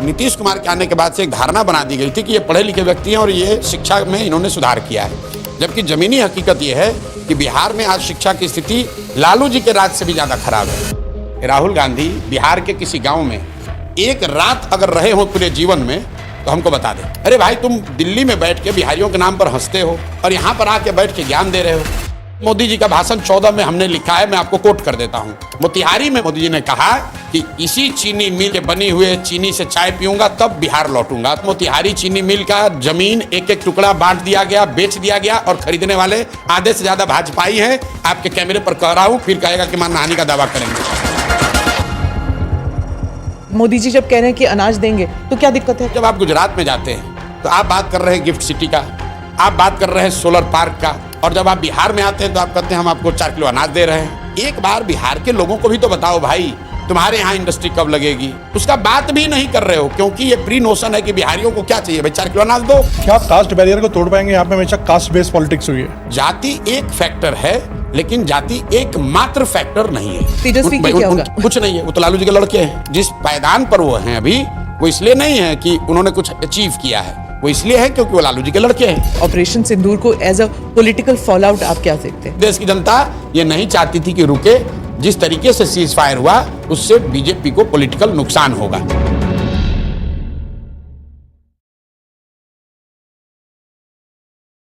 नीतीश कुमार के आने के बाद से एक धारणा बना दी गई थी कि ये पढ़े लिखे व्यक्ति हैं और ये शिक्षा में इन्होंने सुधार किया है, जबकि जमीनी हकीकत ये है कि बिहार में आज शिक्षा की स्थिति लालू जी के राज से भी ज़्यादा खराब है। राहुल गांधी बिहार के किसी गाँव में एक रात अगर रहे हो पूरे जीवन में तो हमको बता दे। अरे भाई, तुम दिल्ली में बैठ के बिहारियों के नाम पर हंसते हो और यहाँ पर आके बैठ के ज्ञान दे रहे हो। मोदी जी का भाषण 14 में हमने लिखा है, मैं आपको कोट कर देता हूँ। मोतिहारी में मोदी जी ने कहा कि इसी चीनी मिल के बनी हुए चीनी से चाय पीऊंगा तब बिहार लौटूंगा। मोतिहारी चीनी मिल का जमीन एक एक टुकड़ा बांट दिया गया, बेच दिया गया और खरीदने वाले आधे से ज्यादा भाजपाई हैं। आपके कैमरे पर कह रहा हूँ, फिर कहेगा कि मानहानि का दावा करेंगे। मोदी जी जब कह रहे हैं कि अनाज देंगे तो क्या दिक्कत है? जब आप गुजरात में जाते हैं तो आप बात कर रहे हैं गिफ्ट सिटी का, आप बात कर रहे हैं सोलर पार्क का, और जब आप बिहार में आते हैं तो आप कहते हैं हम आपको 4 किलो अनाज दे रहे हैं। एक बार बिहार के लोगों को भी तो बताओ भाई, तुम्हारे यहाँ इंडस्ट्री कब लगेगी? उसका बात भी नहीं कर रहे हो, क्योंकि ये प्री नोशन है कि बिहारियों को क्या चाहिए भाई, 4 किलो अनाज दो। क्या आप कास्ट बैरियर को तोड़ पाएंगे? यहाँ पे हमेशा कास्ट बेस्ड पॉलिटिक्स हुई है। जाति एक फैक्टर है, लेकिन जाति एकमात्र फैक्टर नहीं है। तेजस्वी क्या होगा? कुछ नहीं है, वो तो लालू जी के लड़के हैं। जिस पायदान पर वो हैं अभी, वो इसलिए नहीं है कि उन्होंने कुछ अचीव किया है, वो इसलिए है क्योंकि वो लालू जी के लड़के हैं। ऑपरेशन सिंदूर को as a political fallout आप क्या देखते हैं? देश की जनता ये नहीं चाहती थी कि रुके। जिस तरीके से सीज फायर हुआ उससे बीजेपी को पॉलिटिकल नुकसान होगा।